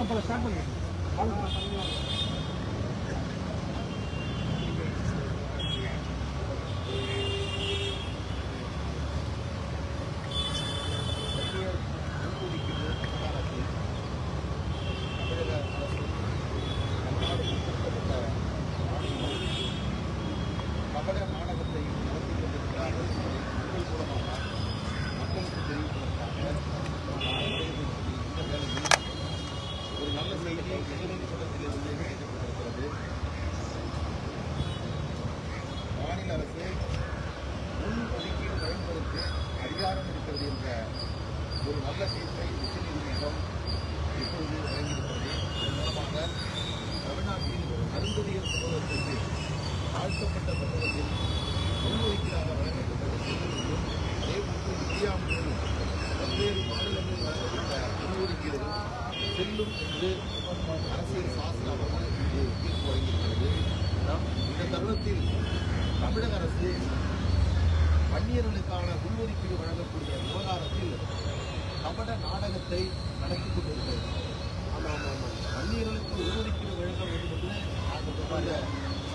போல ஸ்டார்ட் பண்ணுங்க. கபட நாடகத்தை நடத்தி கொண்டிருக்கிறார்கள் உங்கள் மூலமாக மக்களுக்கு தெரிவிப்பதற்காக இந்த வேளையில் ஒரு நல்ல செய்தி உயர்நீதிமன்றத்திலிருந்து கிடைக்கப்பட்டிருக்கிறது. மாநில அரசு முன் ஒதுக்கீடு வழங்குவதற்கு அதிகாரம் இருக்கிறது என்ற ஒரு நல்ல தீர்ப்பை உச்சநீதிமன்றம் இப்பொழுது வழங்கியிருக்கிறது. இதன் மூலமாக தமிழ்நாட்டில் அருந்ததியர் சமூகத்திற்கு தாழ்த்தப்பட்ட சமூகத்தில் முன்ஒதுக்கீடாக வழங்கப்பட்டது. அதேபோன்று இந்தியா முழுவதும் பல்வேறு மாநிலங்களில் வழங்கப்பட்ட முன்ஒதுக்கீடுகள் செல்லும் என்று அரசியல் சாசன அமர்வு இன்று தீர்ப்பு வழங்கியிருக்கிறது. இந்த தருணத்தில் தமிழக அரசு வன்னியர்களுக்கான உள்ஒதுக்கீடு வழங்கக்கூடிய விவகாரத்தில் கபட நாடகத்தை நடத்தி கொண்டிருக்கிறது. வன்னியர்களுக்கு உள்ஒதுக்கீடு வழங்க வேண்டும் என்று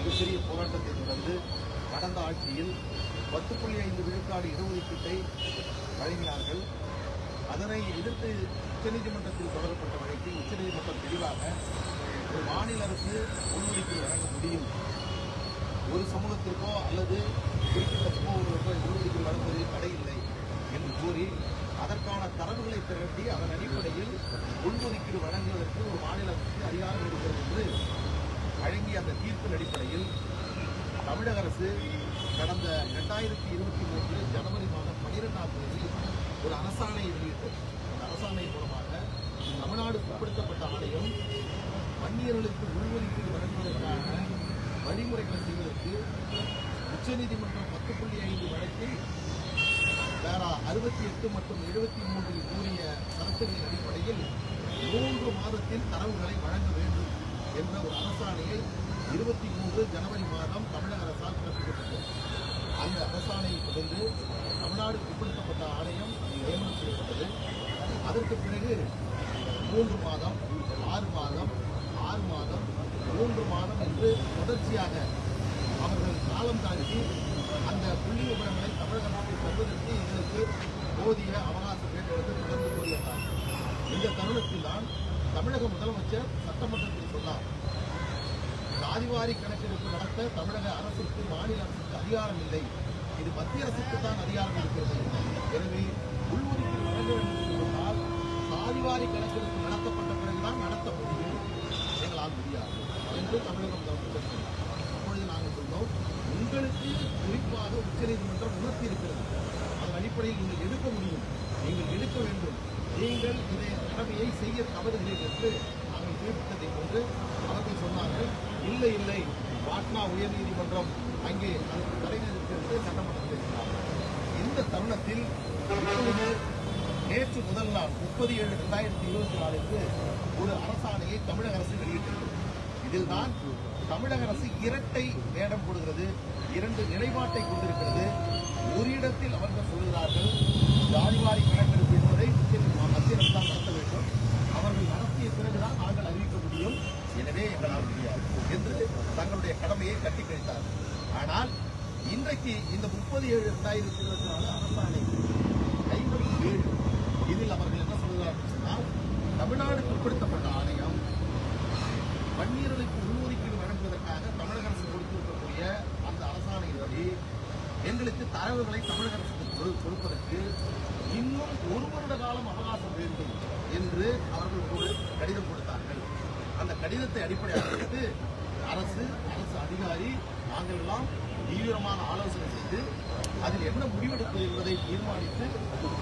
மிகப்பெரிய போராட்டத்தை தொடர்ந்து கடந்த ஆட்சியில் 10.5 விழுக்காடு இடஒதுக்கீட்டை வழங்கினார்கள். அதனை எதிர்த்து உச்சநீதிமன்றத்தில் தொடரப்பட்ட வழக்கில் உச்சநீதிமன்றம் தெளிவாக ஒரு மாநில அரசு உள்ஒதுக்கீடு வழங்க முடியும், ஒரு சமூகத்திற்கோ அல்லது குறிப்பிட்ட சமூகங்களுக்கோ உள்ஒதுக்கீடு வழங்குவதில் தடையில்லை என்று கூறி அதற்கான தரவுகளை திரட்டி அதன் அடிப்படையில் உள்ஒதுக்கீடு வழங்குவதற்கு ஒரு மாநில அரசுக்கு அதிகாரம் இருக்கிறது என்று வழங்கிய அந்த தீர்ப்பின் அடிப்படையில் தமிழக அரசு கடந்த 2023 ஜனவரி மாதம் 12ஆம் தேதி ஒரு அரசாணையை வெளியிட்டது. அந்த அரசாணை மூலமாக தமிழ்நாடு பிற்படுத்தப்பட்ட ஆணையம் வன்னியர்களுக்கு உள்ஒதுக்கீடு வழங்குவதற்கான வழிமுறைகளை செய்வதற்கு உச்சநீதிமன்றம் 10.5 வழக்கில் பேரா 68 மற்றும் 73 கூறிய சரத்துகளின் அடிப்படையில் 3 மாதத்தில் தரவுகளை வழங்க வேண்டும் என்ற ஒரு அரசாணையை 23 ஜனவரி மாதம் தமிழக அரசால் பிறப்பிக்கப்பட்டது. அந்த அரசாணையை தொடர்ந்து தமிழ்நாடு பிற்படுத்தப்பட்ட ஆணையம் நியமனம் செய்யப்பட்டது. அதற்கு பிறகு 3 மாதம், 6 மாதம், 6 மாதம், 3 மாதம் என்று தொடர்ச்சியாக அவர்கள் காலம் தாண்டி அந்த புள்ளி விவரங்களை தமிழக அரசை தருவதற்கு எங்களுக்கு போதிய அவகாசம் வேண்டும் என்று தொடர்ந்து கூறியிருந்தார். இந்த தருணத்தில் தான் தமிழக முதலமைச்சர் சட்டமன்றத்தில் சொன்னார், சாதிவாரி கணக்கெடுப்பு நடத்த தமிழக அரசுக்கு மாநில அரசுக்கு அதிகாரம் இல்லை, இது மத்திய அரசுக்கு தான் அதிகாரம் இருக்கிறது. எனவே உள்ஒதுக்கீடு வழங்க வேண்டும் என்று சொன்னால் சாதிவாரி கணக்கெடுப்பு நடத்தப்பட்ட பிறகுதான் நடத்த முடியும், எங்களால் முடியாது என்று தமிழக முதலமைச்சர் சொன்னார். அப்பொழுது நாங்கள் சொன்னோம், உங்களுக்கு குறிப்பாக உச்சநீதிமன்றம் உணர்த்தி இருக்கிறது, அதன் அடிப்படையில் நீங்கள் எடுக்க முடியும், நீங்கள் எடுக்க வேண்டும், நீங்கள் இதை கடமையை செய்ய தவறுகிறீர்கள் என்று நாங்கள் குறிப்பிட்டதை கொண்டு அவர்கள் சொன்னார்கள், இல்லை இல்லை பாட்னா உயர்நீதிமன்றம் அங்கே அதற்கு தடை நிறுத்தி சட்டமன்றம் பேசினார்கள். இந்த தருணத்தில் நேற்று முதல் நாள் 30/7/2024 ஒரு அரசாணையை தமிழக அரசு வெளியிட்டது. இதில்தான் தமிழக அரசு இரட்டை வேடம் போடுகிறது, 2 நிலைப்பாட்டை கொண்டிருக்கிறது. ஒரு இடத்தில் அவர்கள் சொல்கிறார்கள், ஜாதிவாரி கணக்கெடுப்பு என்பதை மத்திய அரசு தான் நடத்த வேண்டும், அவர்கள் நடத்திய பிறகுதான் நாங்கள் அறிவிக்க முடியும், எனவே எங்களால் முடியாது என்று தங்களுடைய கடமையை கட்டி கழித்தார்கள். ஆனால் இன்றைக்கு இந்த 30/7/2024 அரசாணை 57 இதில் அவர்கள் என்ன சொல்கிறார்கள் சொன்னால், தமிழ்நாடு பிற்படுத்தப்பட்ட ஆணையம் வன்னியர்களுக்கு உள்ஒதுக்கீடு வழங்குவதற்காக தமிழக அரசு கொடுத்திருக்கக்கூடிய அந்த அரசாணையின்படி எங்களுக்கு தர தரவுகளை தமிழக அரசுக்கு கொடுப்பதற்கு இன்னும் 1 வருட காலம் அவகாசம் வேண்டும் என்று அவர்கள் ஒரு கடிதம் கொடுத்தார்கள். அந்த கடிதத்தை அடிப்படையாக வைத்து அரசு அதிகாரி நாங்கள் எல்லாம் தீவிரமான ஆலோசனை செய்து அதில் என்ன முடிவெடுப்பது என்பதை தீர்மானித்து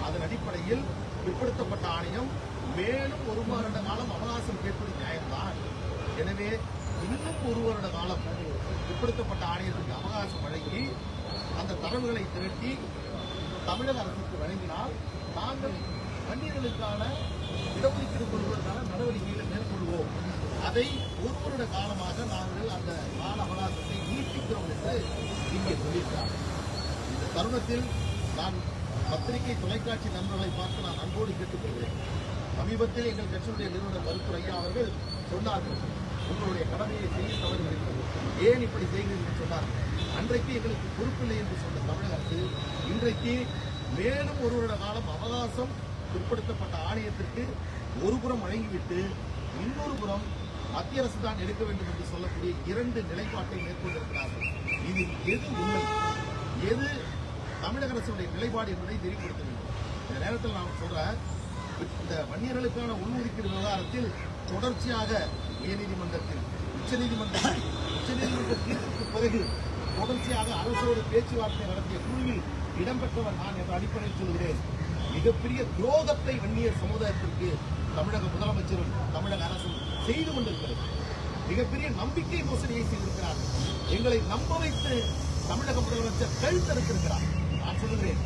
அதன் அடிப்படையில் பிற்படுத்தப்பட்ட ஆணையம் மேலும் 1 வருட காலம் அவகாசம் கேட்பது நியாயம்தான். எனவே இன்னும் 1 வருட காலம் பிற்படுத்தப்பட்ட ஆணையத்திற்கு அவகாசம் வழங்கி அந்த தரவுகளை திரட்டி தமிழக அரசுக்கு வழங்கினால் நாங்கள் வன்னியர்களுக்கான இடஒதுக்கீடு கொடுப்பதற்கான நடவடிக்கைகளை மேற்கொள்வோம். அதை 1 வருட காலமாக நாங்கள் அந்த கால அவகாசத்தை நீட்டிக்கிறோம் என்று இங்கே சொல்லியிருக்கிறார். இந்த தருணத்தில் நான் பத்திரிகை தொலைக்காட்சி நண்பர்களை பார்த்து நான் அன்போடு கேட்டுக்கொள்கிறேன். சமீபத்தில் எங்கள் கட்சியுடைய நிறுவனர் மருத்துவர் ஐயா அவர்கள் சொன்னார்கள், உங்களுடைய கடமையை செய்ய தவறுகிறது, ஏன் இப்படி செய்கிறீர்கள் என்று சொன்னார்கள். அன்றைக்கு எங்களுக்கு பொறுப்பில்லை என்று சொன்ன தமிழக அரசு இன்றைக்கு மேலும் 1 வருட காலம் அவகாசம் பிற்படுத்தப்பட்ட ஆணையத்திற்கு ஒரு புறம் வழங்கிவிட்டு இன்னொரு புறம் மத்திய அரசு தான் எடுக்க வேண்டும் என்று சொல்லக்கூடிய 2 நிலைப்பாட்டை மேற்கொண்டிருக்கிறார்கள். இது எது உண்மை, எது தமிழக அரசுடைய நிலைப்பாடு என்பதை தெரியப்படுத்த வேண்டும். இந்த நேரத்தில் நான் சொல்றேன், இந்த வன்னியர்களுக்கான உள்ஒதுக்கீடு விவகாரத்தில் தொடர்ச்சியாக உயர்நீதிமன்றத்தில் உச்சநீதிமன்ற தீர்ப்புக்கு பிறகு தொடர்ச்சியாக அரசோடு பேச்சுவார்த்தை நடத்திய குழுவில் இடம்பெற்றவர் நான் என்ற அடிப்படையில் சொல்கிறேன். மிகப்பெரிய துரோகத்தை வன்னியர் சமுதாயத்திற்கு தமிழக முதலமைச்சரும் தமிழக அரசும் செய்து கொண்டிருக்கிறது. மிகப்பெரிய நம்பிக்கை மோசடியை செய்திருக்கிறார்கள். எங்களை நம்ப வைத்து தமிழக முதலமைச்சர் கழுத்தறுத்திருக்கிறார். நான் சொல்லுகிறேன்,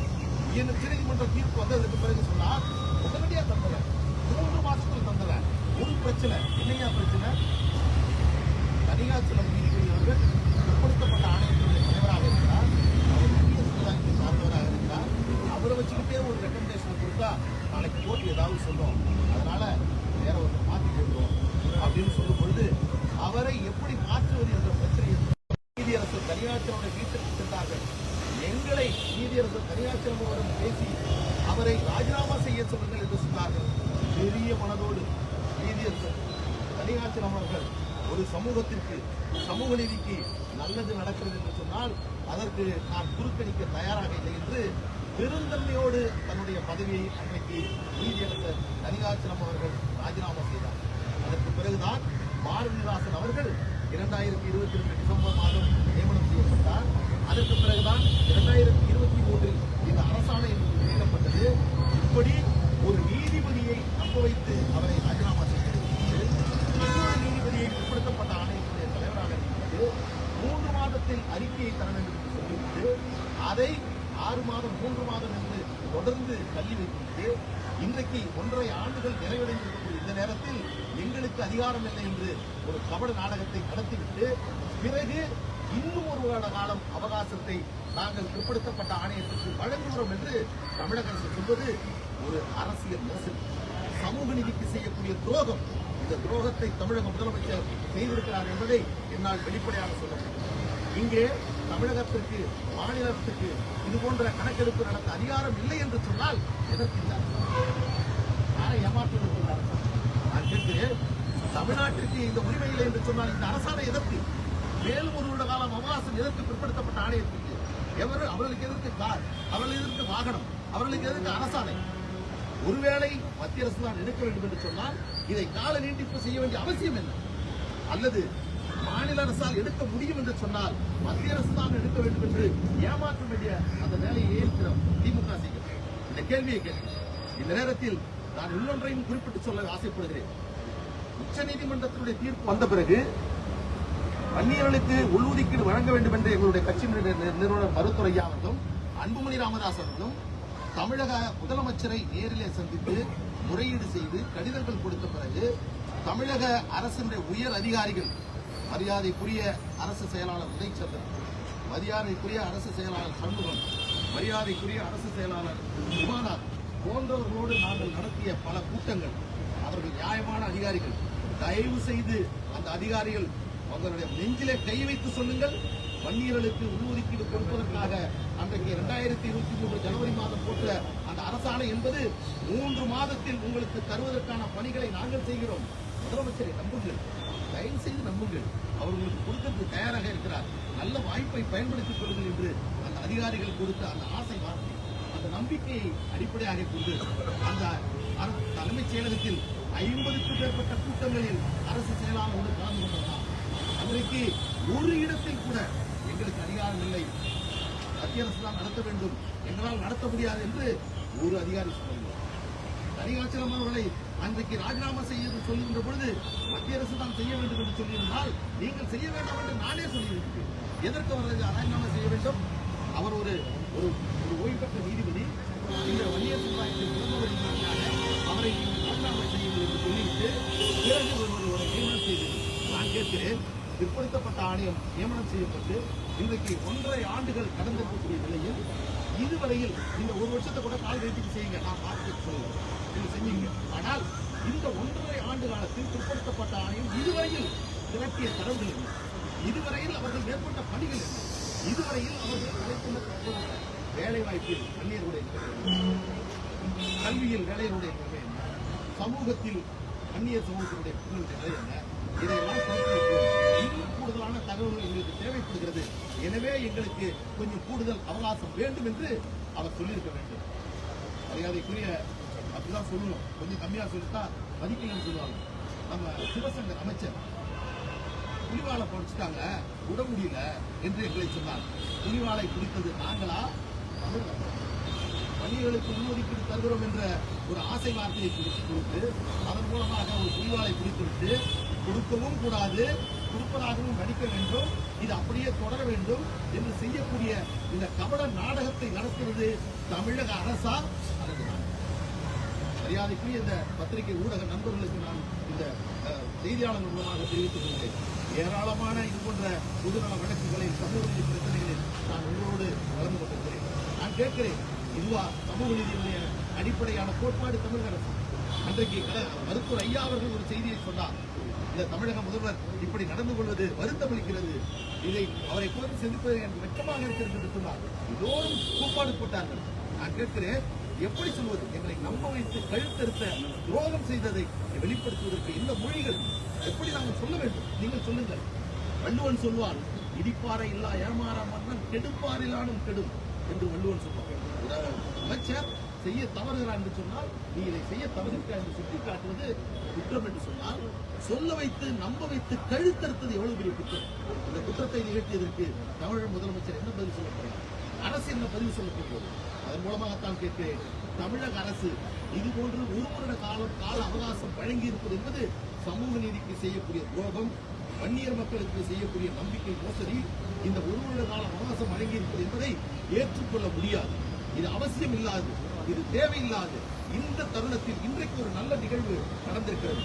உயர்நீதிமன்ற தீர்ப்பு வந்ததற்கு பிறகு சொன்னால் உடனடியாக தந்துடுறேன், 3 மாசத்தில் தந்துடுறேன். ஒரு பிரச்சனை என்னையா பிரச்சனை, தனியார் நீதிபதி அவர்கள் பிற்படுத்தப்பட்ட ஆணையத்தினுடைய தலைவராக இருக்கிறார், அவர் இந்திய சமுதாயத்தை சார்ந்தவராக இருக்கிறார். அவரை வச்சுக்கிட்டே ஒரு ரெக்கமெண்டேஷன் கொடுத்தா நாளைக்கு கோர்ட் ஏதாவது சொல்லும், அதனால வேற ஒன்று மாற்றி கொடுக்கிறோம் அப்படின்னு சொல்லும் பொழுது அவரை எப்படி மாற்றுவது என்ற பிரச்சனை நீதியரசர் தனியாட்சியருடைய வீட்டிற்கு சென்றார்கள். எங்களை நீதியரசர் தனியாட்சியருடன் பேசி அவரை ராஜினாமா செய்ய சொல்லுங்கள் என்று சொன்னார்கள். பெரிய மனதோடு நீதியரசர் தனியாட்சியர் அவர்கள் ஒரு சமூகத்திற்கு சமூக நீதிக்கு நல்லது நடக்கிறது என்று சொன்னால் அதற்கு நான் குறுக்கணிக்க தயாராக இல்லை என்று பெருந்தன்மையோடு தன்னுடைய பதவியை அன்றைக்கு நீதியரசர் தனிகாச்சலம் அவர்கள் ராஜினாமா செய்தார். அதற்கு பிறகுதான் பாரதிதாசன் அவர்கள் 2022 டிசம்பர் மாதம் நியமனம் செய்யப்பட்டார். அதற்கு பிறகுதான் 2023 இந்த அரசாணை வெளியிடப்பட்டது. இப்படி ஒரு நீதிபதியை நம்ப வைத்து அவரை ராஜினாமா செய்கிறது. நீதிபதியை பிற்படுத்தப்பட்ட ஆணையத்துடைய தலைவராக இருந்தது. 3 மாதத்தில் அறிக்கையை தர வேண்டும் என்று சொல்லிவிட்டு அதை 6 மாதம் 3 மாதம் என்று தொடர்ந்து தள்ளி வைத்துவிட்டு இன்றைக்கு 1.5 ஆண்டுகள் நிறைவடைந்திருக்கக்கூடிய இந்த நேரத்தில் எங்களுக்கு அதிகாரம் இல்லை என்று ஒரு கபட நாடகத்தை நடத்திவிட்டு பிறகு இன்னும் 1 வருட காலம் அவகாசத்தை நாங்கள் பிற்படுத்தப்பட்ட ஆணையத்திற்கு வழங்குகிறோம் என்று தமிழக அரசு சொல்வது ஒரு அரசியல் மோசடி, சமூக நீதிக்கு செய்யக்கூடிய துரோகம். இந்த துரோகத்தை தமிழக முதலமைச்சர் செய்திருக்கிறார் என்பதை என்னால் வெளிப்படையாக சொல்ல முடியும். இங்கே தமிழகத்திற்கு மாநிலத்திற்கு இது போன்ற கணக்கெடுப்பு நடத்த அதிகாரம் இல்லை என்று சொன்னால் எதற்கு யாரை ஏமாற்றுவதற்கு நான் கேட்கிறேன். தமிழ்நாட்டிற்கு இந்த உரிமை இல்லை என்று சொன்னால் இந்த அரசாணை எதற்கு? மேலும் 1 வருட காலம் அவகாசம் எதற்கு பிற்படுத்தப்பட்ட ஆணையத்திற்கு? அவர்களுக்கு எதற்கு கார், அவர்களுக்கு எதற்கு வாகனம், அவர்களுக்கு எதற்கு அரசாணை? ஒருவேளை மத்திய அரசு தான் எடுக்க வேண்டும் என்று சொன்னால் இதை கால நீட்டிப்பு செய்ய வேண்டிய அவசியம் என்ன? அல்லது மாநில அரசால் எடுக்க முடியும் என்று சொன்னால் மத்திய அரசு தான் எடுக்க வேண்டும் என்று ஏமாற்ற வேண்டிய அந்த வேலையை ஏற்கிறோம் திமுக செய்கிறது. இந்த கேள்வியை கேட்கிறேன். இந்த நேரத்தில் நான் இன்னொன்றையும் குறிப்பிட்டு சொல்ல ஆசைப்படுகிறேன். உச்சநீதிமன்றத்தினுடைய தீர்ப்பு வந்த பிறகு வன்னியர்களுக்கு உள்ஒதுக்கீடு வழங்க வேண்டும் என்று எங்களுடைய கட்சியினுடைய நிறுவனர் மருத்துவர் ஐயா அவர்களும் அன்புமணி ராமதாஸ் அவர்களும் தமிழக முதலமைச்சரை நேரிலே சந்தித்து முறையீடு செய்து கடிதங்கள் கொடுத்த பிறகு தமிழக அரசினுடைய உயர் அதிகாரிகள், மரியாதைக்குரிய அரசு செயலாளர் உதயச்சந்திரன், மரியாதைக்குரிய அரசு செயலாளர் சண்முகம், மரியாதைக்குரிய அரசு செயலாளர் விமானார் போன்றவர்களோடு நாங்கள் நடத்திய பல கூட்டங்கள், அவர்கள் நியாயமான அதிகாரிகள். தயவு செய்து அந்த அதிகாரிகள் அவர்களுடைய நெஞ்சிலே கை வைத்து சொல்லுங்கள், வன்னியர்களுக்கு உள்ஒதுக்கீடு கொடுப்பதற்காக அன்றைக்கு 2023 ஜனவரி மாதம் போட்ட அந்த அரசாணை என்பது 3 மாதத்தில் உங்களுக்கு தருவதற்கான பணிகளை நாங்கள் செய்கிறோம். முதலமைச்சரை நம்புங்கள், தயவு செய்து நம்புங்கள். அவர் உங்களுக்கு கொடுக்கறதுக்கு தயாராக இருக்கிறார். நல்ல வாய்ப்பை பயன்படுத்திக் கொள்ளுங்கள் என்று அந்த அதிகாரிகள் கொடுத்த அந்த ஆசை வார்த்தை, அந்த நம்பிக்கையை அடிப்படையாக கொண்டு அந்த தலைமைச் செயலகத்தில் 50க்கும் மேற்பட்ட கூட்டங்களில் அரசு செயலாளரோடு கலந்து கொண்டதால் அன்றைக்கு ஒரு இடத்தில் கூட எங்களுக்கு அதிகாரம் இல்லை, மத்திய அரசு தான் நடத்த வேண்டும், எங்களால் நடத்த முடியாது என்று ஒரு அதிகாரி சொல்லுங்கள். தனிகாச்சலம் அவர்களை அன்றைக்கு ராஜினாமா செய்ய சொல்லுகின்ற பொழுது மத்திய அரசு தான் செய்ய வேண்டும் என்று சொல்லியிருந்தால் நீங்கள் செய்ய வேண்டாம் என்று நானே சொல்லியிருக்கிறேன். எதற்கு அவர் ராஜினாமா செய்ய வேண்டும்? அவர் ஒரு ஓய்வு பெற்ற நீதிபதி, இந்த வன்னியர் சமுதாயத்தை பிறந்தவர்களுக்காக அவரை ராஜினாமா செய்யுங்கள் என்று சொல்லிவிட்டு பிறகு ஒருவரை நியமனம் செய்தது. நான் கேட்கிறேன், பிற்படுத்தப்பட்ட ஆணையம் நியமனம் செய்யப்பட்டு இன்றைக்கு 1.5 ஆண்டுகள் கடந்திருக்கக்கூடிய நிலையில் இதுவரையில் இந்த 1 வருஷத்தை கூட கால் வைத்து செய்யுங்க, நான் பார்த்து சொல்லுவேன், நீங்க செஞ்சீங்க. ஆனால் இந்த 1.5 ஆண்டு காலத்தில் பிற்படுத்தப்பட்ட ஆணையம் இதுவரையில் திரட்டிய தரவுகள் என்ன? இதுவரையில் அவர்கள் மேற்கொண்ட பணிகள் என்ன? இதுவரையில் அவர்கள் அழைத்துள்ள வேலை வாய்ப்பில் வன்னியருடைய கல்வியில் வேலையுடைய நிலை என்ன? சமூகத்தில் வன்னியர் சமூகத்தினுடைய நிலை என்ன? இதையெல்லாம் இன்னும் கூடுதலான தகவல்கள் எங்களுக்கு தேவைப்படுகிறது. எனவே எங்களுக்கு கொஞ்சம் கூடுதல் அவகாசம் வேண்டும் என்று அவர் சொல்லியிருக்க வேண்டும். மரியாதைக்குரிய அப்படிதான் சொல்லணும், கொஞ்சம் கம்மியா சொல்லிட்டா மதிக்கலன்னு சொல்லுவாங்க. நம்ம சிவசங்கர் அமைச்சர் புலிவாலை படிச்சுட்டாங்க, விட முடியல என்று எங்களை சொன்னார். புலிவாலை பிடித்தது நாங்களா? வன்னியர்களுக்கு உள்ஒதுக்கீடு தருகிறோம் என்ற ஒரு ஆசை வார்த்தையை கொடுத்து அதன் மூலமாக ஒரு புலிவாலை பிடித்துவிட்டு கொடுக்கவும் கூடாது, கொடுப்பதாகவும் நடிக்க வேண்டும், இது அப்படியே தொடர வேண்டும் என்று செய்யக்கூடிய இந்த கபட நாடகத்தை நடத்துவது தமிழக அரசா? மரியாதைக்குரிய இந்த பத்திரிகை ஊடக நண்பர்களுக்கு நான் இந்த செய்தியாளர்கள் மூலமாக தெரிவித்துக் கொள்கிறேன். ஏராளமான இது போன்ற பொதுநல வழக்குகளில், சமூக நீதி பிரச்சனைகளில் நான் உங்களோடு கலந்து கொண்டிருக்கிறேன். நான் கேட்கிறேன், இதுவா சமூக நீதியுடைய அடிப்படையான கோட்பாடு தமிழக அரசு? அன்றைக்கு மருத்துவர் ஐயா அவர்கள் ஒரு செய்தியை சொன்னார், இந்த தமிழக முதல்வர் இப்படி நடந்து கொள்வது வருத்தமளிக்கிறது, இதை அவரை குறித்து சிந்திப்பது எனக்கு வெட்கமாக இருக்கிறது என்று சொன்னார். எல்லோரும் கூப்பாடு போட்டார்கள். நான் கேட்கிறேன், எப்படி சொல்வது? எங்களை நம்ப வைத்து கழுத்தறுத்த துரோகம் செய்ததை வெளிப்படுத்துவதற்கு இந்த மொழிகள் எப்படி நாங்கள் சொல்ல வேண்டும்? நீங்கள் சொல்லுங்கள். வள்ளுவன் சொல்வான், இடிப்பாறை இல்லா ஏமாறா மன்னன் கெடுப்பாரிலானும் கெடும் என்று வள்ளுவன் சொல்வான். அமைச்சர் செய்ய தவறுகிறார் என்று சொன்னால், நீ இதை செய்ய தவறுகிறார் என்று சுட்டிக்காட்டுவது குற்றம் என்று சொன்னால், சொல்ல வைத்து நம்ப வைத்து கழுத்தறுத்தது எவ்வளவு பெரிய குற்றம்? இந்த குற்றத்தை நிகழ்த்தியதற்கு தமிழக முதலமைச்சர் என்ன பதில் சொல்ல போறார்? அரசு என்ன பதிவு சொல்ல போகிறது? அதன் மூலமாகத்தான் கேட்கிறேன், தமிழக அரசு இதுபோன்று 1 வருட கால அவகாசம் வழங்கி இருப்பது என்பது சமூக நீதிக்கு செய்யக்கூடிய துரோகம், வன்னியர் மக்களுக்கு செய்யக்கூடிய நம்பிக்கை மோசடி. இந்த 1 வருட கால அவகாசம் வழங்கி இருப்பது என்பதை ஏற்றுக்கொள்ள முடியாது. இது அவசியம் இல்லாது, இது தேவையில்லாது. இந்த தருணத்தில் இன்றைக்கு ஒரு நல்ல நிகழ்வு நடந்திருக்கிறது.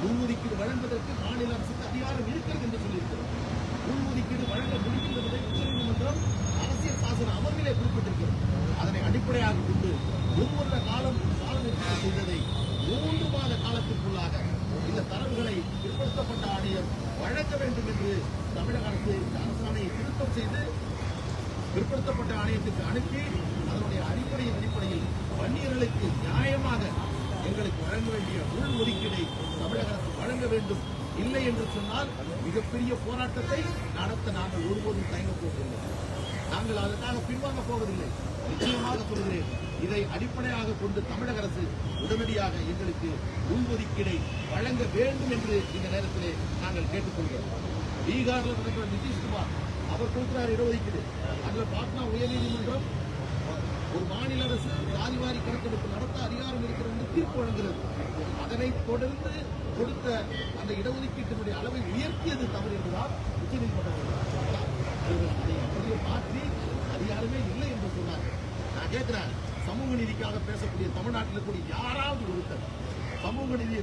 உள்ஒதுக்கீடு வழங்குவதற்கு மாநில அரசுக்கு அதிகாரம் இருக்கிறது என்று சொல்லியிருக்கிறது. உள்ஒதுக்கீடு வழங்க முடியும் என்பதை உச்சநீதிமன்றம் அரசியல் சாசன அமர்விலே குறிப்பிட்டிருக்கிறது. அதனை அடிப்படையாக கொண்டு 1 வருட காலம் காலநிர்ணயம் செய்ததை 3 மாத காலத்திற்குள்ளாக இந்த தரவுகளை பிற்படுத்தப்பட்ட ஆணையம் வழங்க வேண்டும் என்று தமிழக அரசு இந்த அரசாணையை திருத்தம் செய்து பிற்படுத்தப்பட்ட ஆணையத்துக்கு அனுப்பி அதனுடைய அடிப்படையில் வன்னியர்களுக்கு நியாயமாக எங்களுக்கு வழங்க வேண்டிய உள்ஒதுக்கீடை தமிழக அரசு வழங்க வேண்டும். இல்லை என்று சொன்னால் மிகப்பெரிய போராட்டத்தை நடத்த நாங்கள் ஒருபோதும் தயங்கப் போவதில்லை. நாங்கள் அதற்காக பின்வாங்க போவதில்லை. நிச்சயமாக சொல்கிறேன், இதை அடிப்படையாக கொண்டு தமிழக அரசு உடனடியாக எங்களுக்கு உள்ஒதுக்கீடை வழங்க வேண்டும் என்று இந்த நேரத்திலே நாங்கள் கேட்டுக்கொள்கிறோம். பீகாரில் நடக்கிற நிதிஷ்குமார் அவர் கொடுக்கிறார் இடஒதுக்கீடு. அதில் பாட்னா உயர்நீதிமன்றம் ஒரு மாநில அரசு ஜாதிவாரி கணக்கெடுப்பு நடத்த அதிகாரம் இருக்கிறது என்று தீர்ப்பு வழங்குகிறது. அதனைத் தொடர்ந்து கொடுத்த அந்த இடஒதுக்கீட்டினுடைய அளவை உயர்த்தியது தவறு என்பதால் உச்சநீதிமன்றம் மாற்றி அதிகாரமே இல்லை என்று சொன்னார்கள். நான் கேட்கிறேன், சமூக நீதிக்காக பேசக்கூடிய தமிழ்நாட்டில் கூடிய யாராவது ஒருத்தர் சமூக நீதி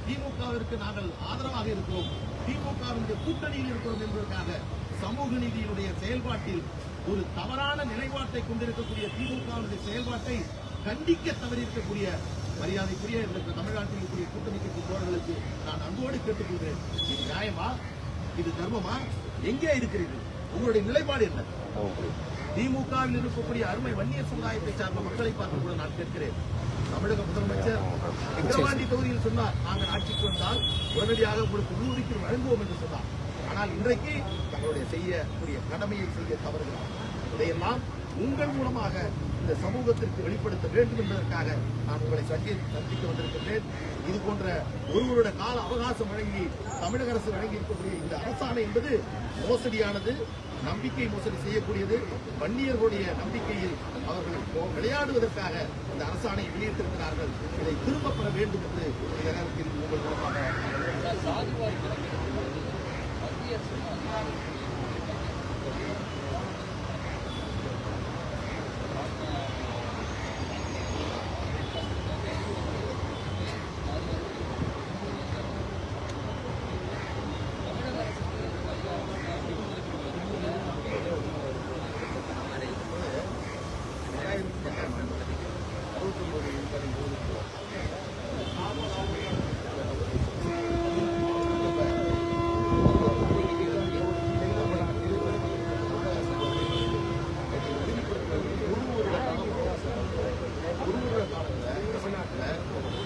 திமுகவிற்கு நாங்கள் ஆதரவாக இருக்கிறோம், திமுகவினுடைய கூட்டணியில் இருக்கிறோம் என்பதற்காக சமூக நீதியினுடைய செயல்பாட்டில் ஒரு தவறான நிலைப்பாட்டை கொண்டிருக்கக்கூடிய திமுகவினுடைய செயல்பாட்டை கண்டிக்க தவறியிருக்கக்கூடிய மரியாதைக்குரிய இந்த தமிழ்நாட்டில் இருக்கக்கூடிய கூட்டணி கட்சி தோழர்களுக்கு நான் அன்போடு கேட்டுக்கொள்கிறேன். இது நியாயமா? இது தர்மமா? எங்கே இருக்கிறீர்கள்? உங்களுடைய நிலைப்பாடு என்ன? திமுகவில் இருக்கக்கூடிய அருமை வன்னியர் சமுதாயத்தை சார்ந்த மக்களை பார்த்து கூட நான் கேட்கிறேன். தமிழக முதலமைச்சர் விக்கிரவாண்டி தொகுதியில் சொன்னார், நாங்கள் ஆட்சிக்கு வந்தால் உடனடியாக உங்களுக்கு உள்ஒதுக்கீடு வழங்குவோம் என்று சொன்னார். ஆனால் இன்றைக்கு தங்களுடைய செய்யக்கூடிய கடமையை செய்ய தவறுகிறார். இதையெல்லாம் உங்கள் மூலமாக இந்த சமூகத்திற்கு வெளிப்படுத்த வேண்டும் என்பதற்காக நான் உங்களை சந்திக்க வந்திருக்கின்றேன். இது போன்ற ஒருவருடைய கால அவகாசம் வழங்கி தமிழக அரசு வழங்கி இருக்கக்கூடிய இந்த அரசாணை என்பது மோசடியானது, நம்பிக்கை மோசடி செய்யக்கூடியது. வன்னியர்களுடைய நம்பிக்கையில் அவர்கள் விளையாடுவதற்காக இந்த அரசாணையை வெளியிட்டிருக்கிறார்கள். இதை திரும்ப பெற வேண்டும் என்று இந்த நேரத்தில் உங்கள் மூலமாக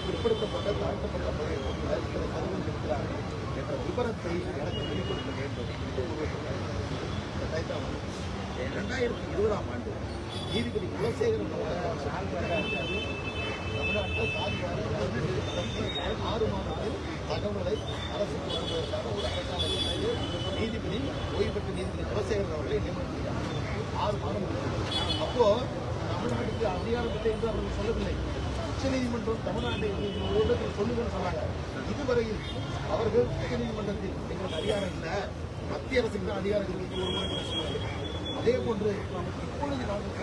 பிற்படுத்தப்பட்ட தாழ்த்தப்பட்ட என்ற விபரத்தை எனக்கு வெளிப்படுத்த வேண்டும். 2020ஆம் ஆண்டு நீதிபதி குலசேகரன் தமிழ்நாட்டில் சாதிவாரி 6 மாதத்தில் தகவலை அரசுக்கு வருவதற்காக ஒரு அரசாணை நீதிபதி ஓய்வு பெற்ற நீதிபதி குலசேகரன் அவர்களை நியமனம் 6 மாதம். அப்போ தமிழ்நாட்டுக்கு அதிகாரம் இல்லை என்று அவர்கள் சொல்லவில்லை. உச்சநீதிமன்றம் தமிழ்நாட்டை சொல்லுங்கன்னு சொன்னாங்க. இதுவரையில் அவர்கள் உச்சநீதிமன்றத்தில் எங்களுக்கு அதிகாரம் இல்லை, மத்திய அரசுக்கு தான் அதிகாரம் இருக்கு. அதே போன்று இப்பொழுது நாங்கள்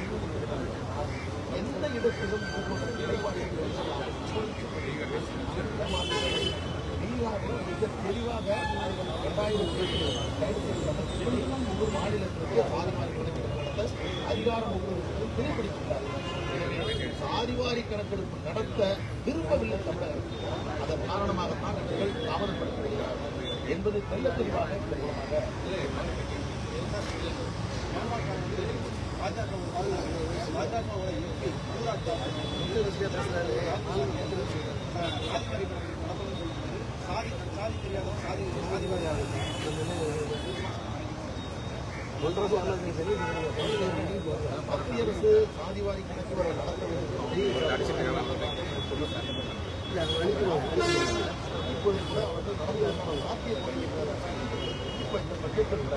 எந்த இடத்திலும் மிக தெளிவாக 2000 மாநிலத்திற்கு நடத்த அதிகாரம் ஒவ்வொருவருக்கும் திரைப்பிடித்துள்ளார்கள். சாதிவாரி கணக்கெடுப்பு நடத்த விரும்பவில்லை தமிழக அரசு. அதன் காரணமாகத்தான் அவர்கள் தாமதப்படுத்தப்படுகிறார்கள் என்பது தெல்ல தெளிவாக மத்திய அரசு சாதிவாரி கணக்கு நடத்த இப்பொழுது கூட அவர்கள் நடத்துவதற்கான சாத்தியப்படி இப்ப இந்த பட்ஜெட்டில் கூட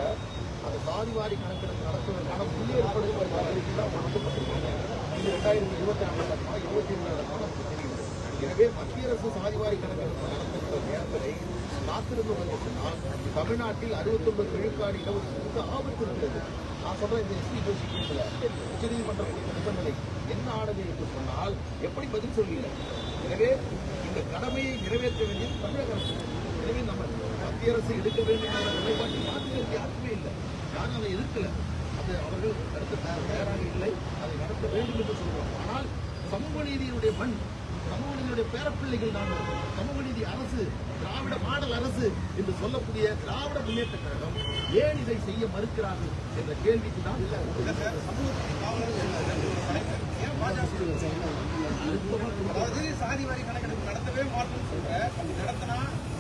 அந்த சாதிவாரி கணக்கெடுப்பு நடத்துவதற்கான முன்னேற்பாடுகள் நடத்தப்பட்டிருக்கிறது. இது 2024 எனவே மத்திய அரசு சாதிவாரி கணக்கெடுப்பு நடத்துகிற நேரத்தை காத்திருந்து சொன்னால் தமிழ்நாட்டில் 69 விழுக்காடு இடஒதுக்கீடு ஆபத்து இருக்கிறது. நான் சொல்றேன் இந்த எஸ்பி ஜோஷி கேட்கல உச்சநீதிமன்ற நிபந்தனை என்ன ஆனது என்று சொன்னால் எப்படி பதில் சொல்லல. எனவே இந்த கடமையை நிறைவேற்ற வேண்டியது தமிழக அரசு. எனவே நம்ம மத்திய அரசு எடுக்க வேண்டும் என்ற நிலைப்பாட்டில் மாற்றுவதற்கு யாருமே இல்லை, யாரும் அதை எதிர்க்கல. அது அவர்கள் நடத்த தயாராக இல்லை, அதை நடத்த வேண்டும் என்று சொல்றோம். ஆனால் சமூக நீதியினுடைய மண், சமூக நீதியுடைய பேரப்பிள்ளைகள் நாங்கள், சமூக நீதி அரசு, திராவிட மாடல் அரசு என்று சொல்லக்கூடிய திராவிட முன்னேற்ற கழகம் ஏன் இதை செய்ய மறுக்கிறார்கள் என்ற கேள்விக்கு தான் சாதிவாரி கணக்கெடுப்பு நடத்தவே மாட்டோம்னு சொல்ற, நடத்தினா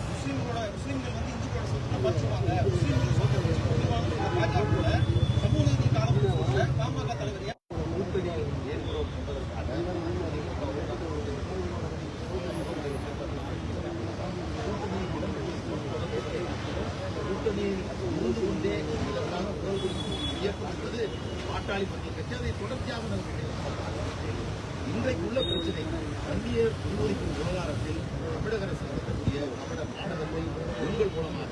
முஸ்லிம்கள் வந்து இந்துக்களோட சொத்தை பறிச்சுவாங்க, முஸ்லிம்கள் சொத்தை பறிச்சுவாங்க. பாஜக சமூக நீதி காலம் பாமக தலைவர் இருந்து கொண்டே இதற்கான உறவு இயக்கம் பாட்டாளி மக்கள் கட்சி அதை தொடர்ச்சியாக இன்றைக்குள்ள பிரச்சனை வன்னியர் முன்வைக்கும் விவகாரத்தில் தமிழக அரசு நடத்தக்கூடிய தமிழக நாடகத்தை உங்கள் மூலமாக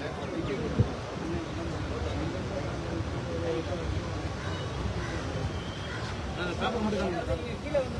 கீழே வந்து